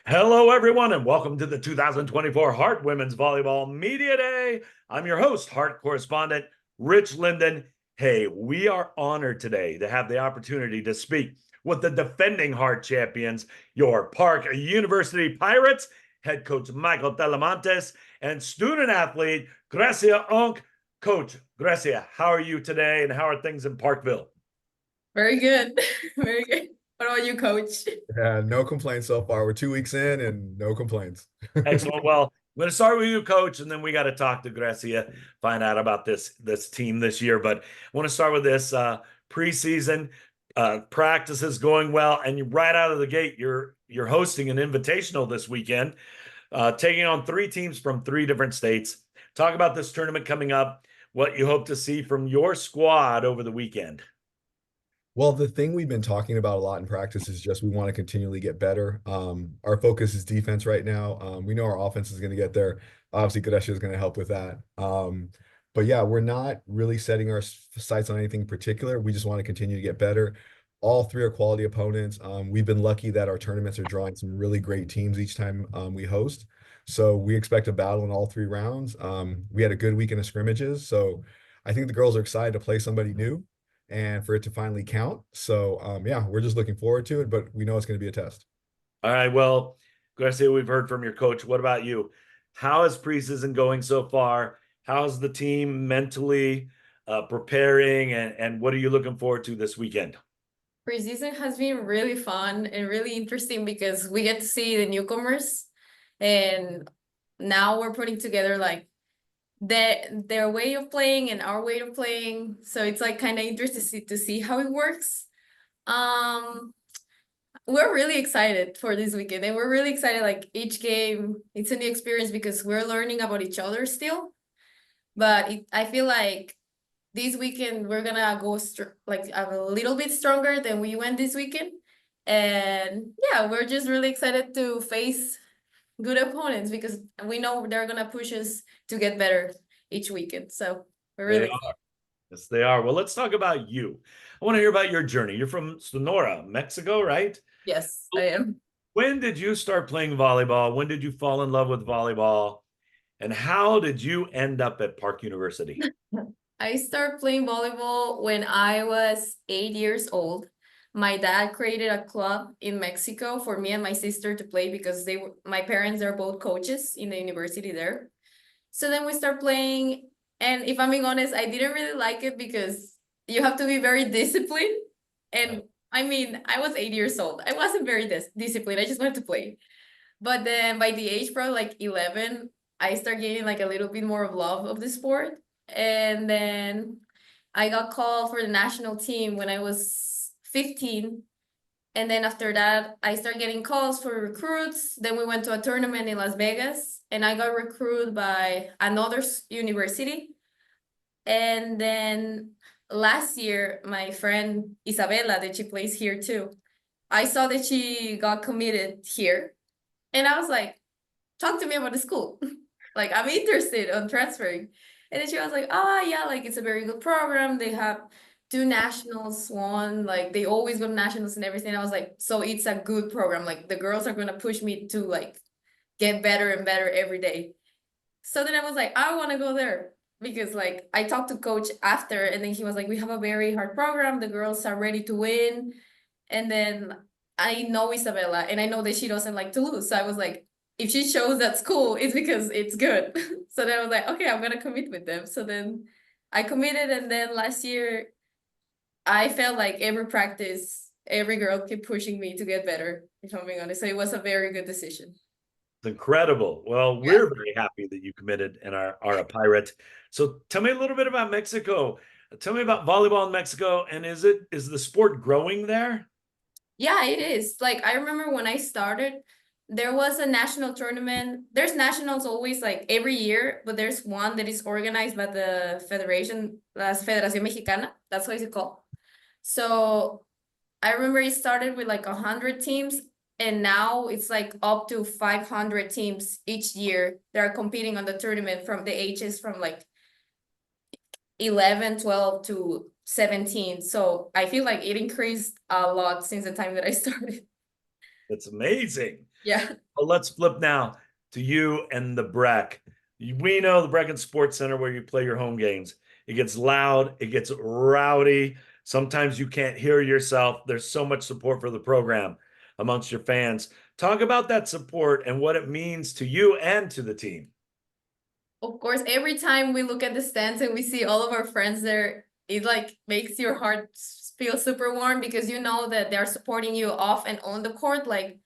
Hello, everyone, and welcome to the 2024 Hart Women's Volleyball Media Day. I'm your host, Hart correspondent Rich Linden. Hey, we are honored today to have the opportunity to speak with the defending Hart champions, your Park University Pirates, head coach Michael Telemontes, and student athlete Grecia Unk. Coach Grecia, how are you today, and how are things in Parkville? Very good. Very good. What about you, coach? Yeah, no complaints so far. We're 2 weeks in and no complaints. Excellent. Well, I'm going to start with you, Coach, and then we got to talk to Grecia, find out about this team this year. But I want to start with this preseason practices going well, and you right out of the gate, you're hosting an invitational this weekend, taking on three teams from three different states. Talk about this tournament coming up, what you hope to see from your squad over the weekend. Well, the thing we've been talking about a lot in practice is just we want to continually get better. Our focus is defense right now. We know our offense is going to get there. Obviously, Gadesh is going to help with that. But yeah, we're not really setting our sights on anything particular. We just want to continue to get better. All three are quality opponents. We've been lucky that our tournaments are drawing some really great teams each time we host. So we expect a battle in all three rounds. We had a good weekend of scrimmages. So I think the girls are excited to play somebody new and for it to finally count. So yeah, we're just looking forward to it, but we know it's going to be a test. All right. Well, Garcia, we've heard from your coach. What about you? How is preseason going so far? How's the team mentally preparing, and what are you looking forward to this weekend? Preseason has been really fun and really interesting because we get to see the newcomers, and now we're putting together like their way of playing and our way of playing. So it's like kind of interesting to see how it works. Um, we're really excited for this weekend, and we're really excited. Like each game, it's a new experience because we're learning about each other still. But I feel like this weekend we're gonna go like a little bit stronger than we went this weekend, and yeah, we're just really excited to face good opponents because we know they're gonna push us to get better each weekend. So we're They really are. Yes, they are. Well, let's talk about you. I want to hear about your journey. You're from Sonora, Mexico, right? yes, I am. When did you start playing volleyball? When did you fall in love with volleyball? And how did you end up at Park University? I started playing volleyball when I was 8 years old. My dad created a club in Mexico for me and my sister to play because my parents are both coaches in the university there. So then we start playing, and if I'm being honest, I didn't really like it because you have to be very disciplined. And I mean, I was 8 years old. I wasn't very disciplined. I just wanted to play. But then by the age probably like 11, I start getting like a little bit more of love of the sport. And then I got called for the national team when I was 15. And then after that, I started getting calls for recruits. Then we went to a tournament in Las Vegas, and I got recruited by another university. And then last year, my friend Isabella, that she plays here too, I saw that she got committed here. And I was like, talk to me about the school. Like, I'm interested on transferring. And then she was like, oh, yeah, like it's a very good program. They have two nationals, one, like they always go to nationals and everything. I was like, so it's a good program. Like the girls are going to push me to like get better and better every day. So then I was like, I want to go there because like I talked to coach after, and then he was like, we have a very hard program. The girls are ready to win. And then I know Isabella, and I know that she doesn't like to lose. So I was like, if she shows that school, it's because it's good. So then I was like, okay, I'm gonna commit with them. So then I committed, and then last year I felt like every practice, every girl kept pushing me to get better, if I'm being honest. So it was a very good decision. It's incredible. Well, Yeah. we're very happy that you committed and are a pirate. So tell me a little bit about Mexico. Tell me about volleyball in Mexico, and is the sport growing there? Yeah, it is. Like I remember when I started, there was a national tournament. There's nationals always like every year, but there's one that is organized by the Federation, La Federación Mexicana. That's what it's called. So I remember it started with like 100 teams, and now it's like up to 500 teams each year that are competing on the tournament from the ages from like 11, 12 to 17. So I feel like it increased a lot since the time that I started. It's amazing. Yeah. But let's flip now to you and the Breck. We know the Brecken Sports Center where you play your home games. It gets loud, it gets rowdy. Sometimes you can't hear yourself. There's so much support for the program amongst your fans. Talk about that support and what it means to you and to the team. Of course, every time we look at the stands and we see all of our friends there, it like makes your heart feel super warm because you know that they're supporting you off and on the court. Like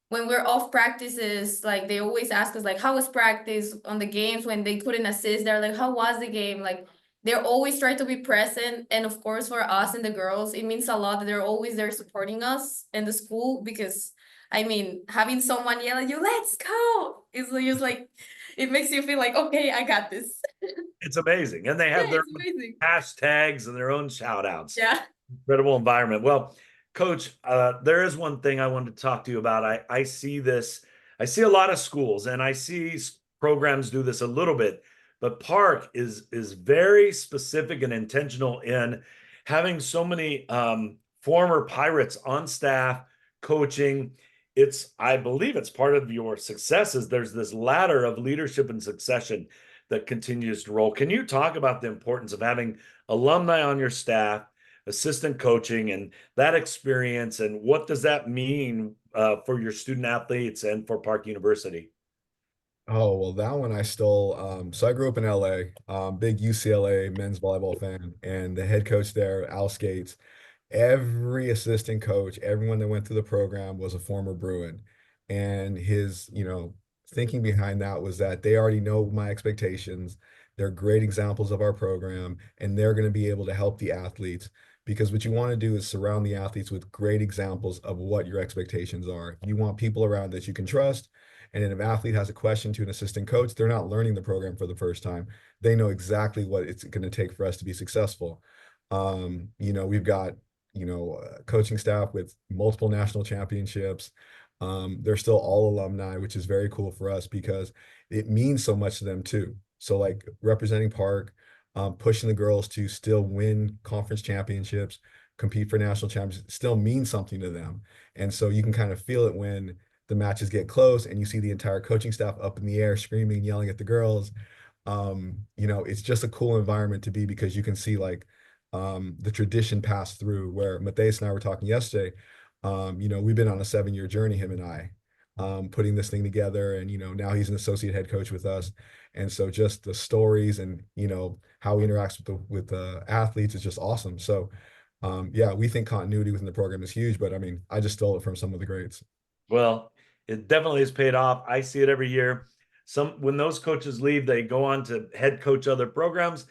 when we're off practices, like they always ask us like, how was practice on the games when they couldn't assist? They're like, how was the game? Like they're always trying to be present. And of course, for us and the girls, it means a lot that they're always there supporting us in the school because I mean, having someone yell at you, let's go, is just like, it makes you feel like, okay, I got this. It's amazing. And they Yeah, have their it's amazing. hashtags and their own shout outs. Yeah. Incredible environment. Well, Coach, there is one thing I wanted to talk to you about. I see this, I see a lot of schools and I see programs do this a little bit, but Park is very specific and intentional in having so many former Pirates on staff coaching. It's, I believe it's part of your successes. There's this ladder of leadership and succession that continues to roll. Can you talk about the importance of having alumni on your staff, assistant coaching, and that experience, and what does that mean for your student athletes and for Park University? Oh, well, that one I stole. So I grew up in LA, big UCLA men's volleyball fan, and the head coach there, Al Skates, every assistant coach, everyone that went through the program was a former Bruin. And his, thinking behind that was that they already know my expectations. They're great examples of our program, and they're going to be able to help the athletes because what you want to do is surround the athletes with great examples of what your expectations are. You want people around that you can trust. And if an athlete has a question to an assistant coach, they're not learning the program for the first time. They know exactly what it's going to take for us to be successful. We've got coaching staff with multiple national championships. They're still all alumni, which is very cool for us because it means so much to them too. So like representing Park, pushing the girls to still win conference championships, compete for national championships, still means something to them. And so you can kind of feel it when the matches get close and you see the entire coaching staff up in the air screaming and yelling at the girls. It's just a cool environment to be because you can see like the tradition pass through where Matthias and I were talking yesterday. We've been on a 7-year journey, him and I, putting this thing together. And, now he's an associate head coach with us. And so just the stories and, how he interacts with the athletes is just awesome. So, yeah, we think continuity within the program is huge, but I mean, I just stole it from some of the greats. Well, it definitely has paid off. I see it every year. When those coaches leave, they go on to head coach other programs.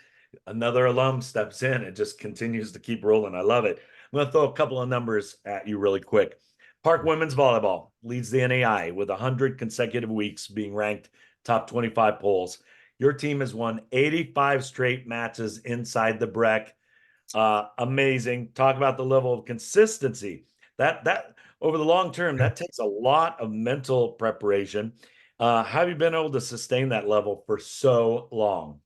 Another alum steps in. It just continues to keep rolling. I love it. I'm going to throw a couple of numbers at you really quick. Park women's volleyball leads the NAI with 100 consecutive weeks being ranked top 25 polls. Your team has won 85 straight matches inside the Breck. Amazing. Talk about the level of consistency. That over the long term, that takes a lot of mental preparation. Have you been able to sustain that level for so long?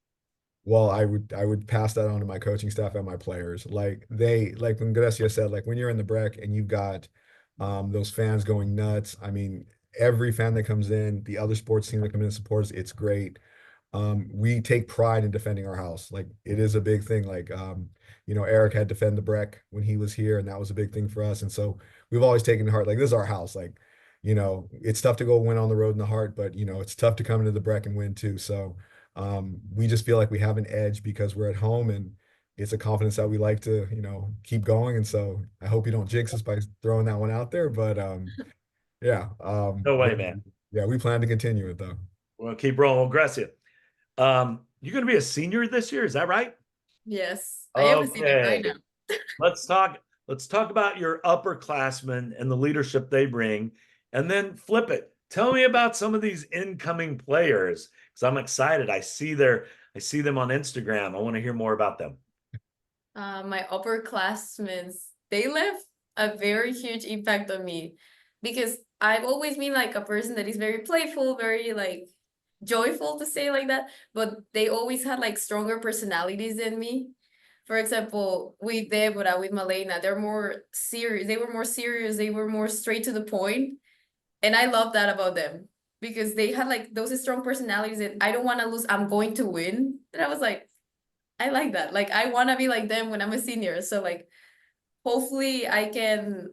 Well, I would pass that on to my coaching staff and my players. Like when Gracia said, like when you're in the Breck and you've got those fans going nuts. I mean, every fan that comes in, the other sports team that come in and supports, it's great. We take pride in defending our house. Like it is a big thing. Like Eric had to defend the Breck when he was here, and that was a big thing for us. And so we've always taken to heart, like this is our house. Like, it's tough to go win on the road in the heart, but it's tough to come into the Breck and win too. So we just feel like we have an edge because we're at home and it's a confidence that we like to, keep going. And so I hope you don't jinx us by throwing that one out there. But yeah. No way, man. Yeah, we plan to continue it though. We'll keep rolling. Gracia. You're going to be a senior this year, is that right? Yes. I am a senior right Okay. now. Let's talk about your upperclassmen and the leadership they bring, and then flip it. Tell me about some of these incoming players because I'm excited. I see them on Instagram. I want to hear more about them. My upperclassmen, they left a very huge impact on me because I've always been like a person that is very playful, very like joyful to say like that, but they always had like stronger personalities than me. For example, with Deborah, with Malena, they're more serious. They were more serious. They were more straight to the point. And I love that about them because they had like those strong personalities that I don't want to lose, I'm going to win. And I was like, I like that. Like I want to be like them when I'm a senior. So like hopefully I can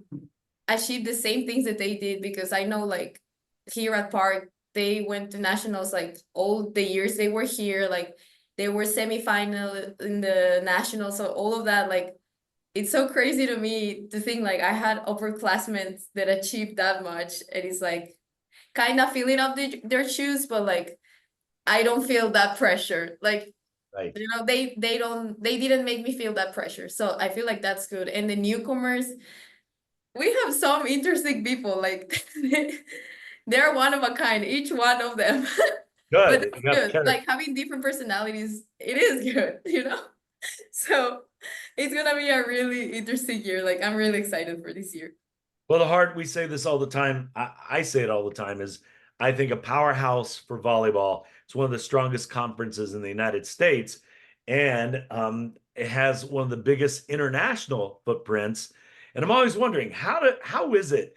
achieve the same things that they did because I know like here at Park, they went to nationals like all the years they were here, like they were semifinal in the nationals. So all of that, like it's so crazy to me to think like I had upperclassmen that achieved that much. And it's like kind of filling up their shoes, but like I don't feel that pressure. Like, Right. you know, they didn't make me feel that pressure. So I feel like that's good. And the newcomers, we have some interesting people, like they're one of a kind, each one of them. But Good. it's You got good. character. Like having different personalities, it is good, you know? So it's gonna be a really interesting year. Like I'm really excited for this year. Well, the Heart, we say this all the time. I say it all the time, is I think a powerhouse for volleyball. It's one of the strongest conferences in the United States. And it has one of the biggest international footprints. And I'm always wondering, how is it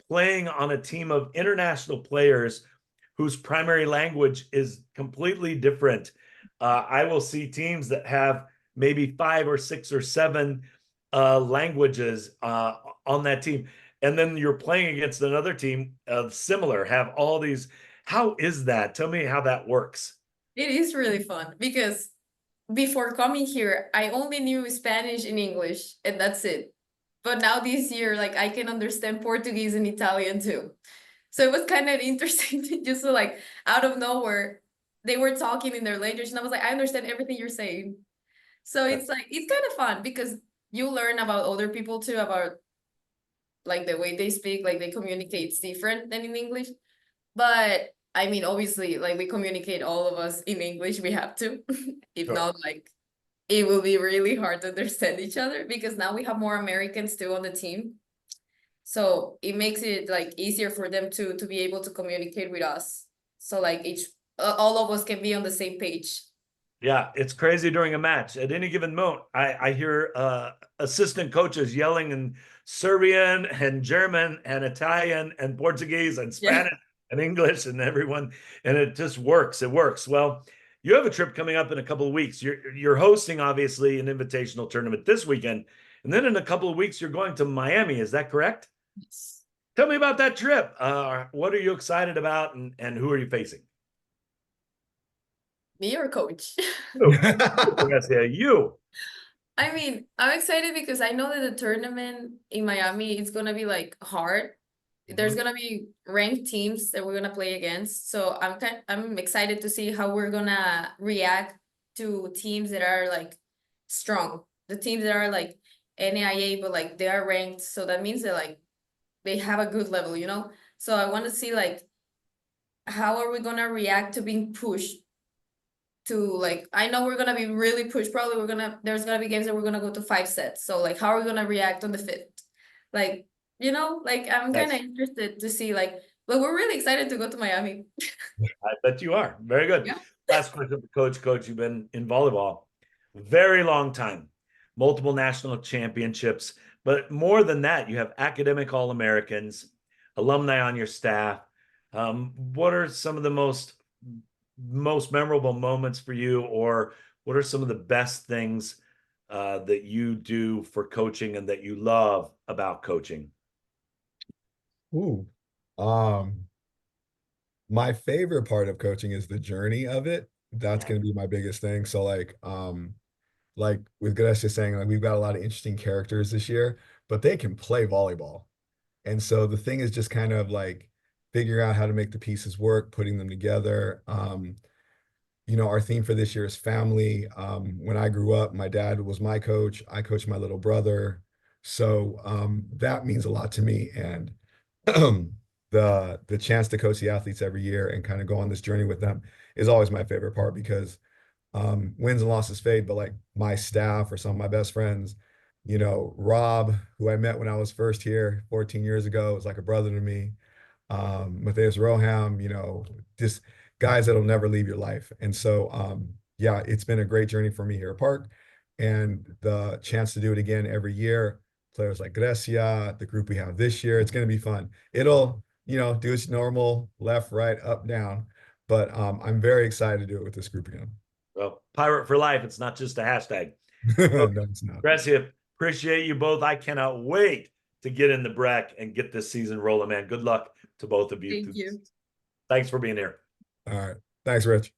playing on a team of international players whose primary language is completely different? I will see teams that have maybe 5 or 6 or 7 languages on that team, and then you're playing against another team similar, have all these. How is that? Tell me how that works. It is really fun because before coming here, I only knew Spanish and English, and that's it. But now this year, like I can understand Portuguese and Italian too. So it was kind of interesting to just like out of nowhere, they were talking in their language, and I was like, I understand everything you're saying. So it's like it's kind of fun because you learn about other people too, about like the way they speak, like they communicate is different than in English. But I mean, obviously, like we communicate all of us in English, we have to. If Sure. not, like it will be really hard to understand each other because now we have more Americans too on the team. So it makes it like easier for them to be able to communicate with us. So like each all of us can be on the same page. Yeah, it's crazy during a match. At any given moment, I hear assistant coaches yelling in Serbian and German and Italian and Portuguese and Yeah. Spanish and English and everyone, and it just works. It works. Well, you have a trip coming up in a couple of weeks. You're hosting obviously an invitational tournament this weekend, and then in a couple of weeks you're going to Miami. Is that correct? Tell me about that trip. What are you excited about, and who are you facing? Me or coach? Yes, yeah, you. I mean, I'm excited because I know that the tournament in Miami is gonna be like hard. There's Mhm. gonna be ranked teams that we're gonna play against. So I'm excited to see how we're gonna react to teams that are like strong. The teams that are like NAIA, but like they are ranked. So that means that like they have a good level, you know? So I want to see like how are we gonna react to being pushed to like I know we're gonna be really pushed. Probably there's gonna be games that we're gonna go to 5 sets. So like how are we gonna react on the fifth? Like, you know, like I'm kind of Nice. interested to see like but we're really excited to go to Miami. I bet you are. Very good. Yeah. Last question for Coach. Coach, you've been in volleyball very long time, multiple national championships, but more than that, you have academic All-Americans, alumni on your staff. What are some of the most memorable moments for you, or what are some of the best things that you do for coaching and that you love about coaching? Ooh. Um, my favorite part of coaching is the journey of it. That's Yeah. going to be my biggest thing. So like with Grecia saying, like we've got a lot of interesting characters this year, but they can play volleyball. And so the thing is just kind of like figuring out how to make the pieces work, putting them together. Our theme for this year is family. When I grew up, my dad was my coach. I coached my little brother. So that means a lot to me. And the chance to coach the athletes every year and kind of go on this journey with them is always my favorite part because wins and losses fade, but like my staff or some of my best friends, Rob, who I met when I was first here 14 years ago, was like a brother to me. Matthias Roham, just guys that'll never leave your life. And so, yeah, it's been a great journey for me here at Park, and the chance to do it again every year. Players like Grecia, the group we have this year, it's going to be fun. do its normal left, right, up, down. But I'm very excited to do it with this group again. Well, Pirate for life. It's not just a hashtag. No, it's not. Gracias. Appreciate you both. I cannot wait to get in the Breck and get this season rolling, man. Good luck to both of you. Thank you. Thanks for being here. All right. Thanks, Rich.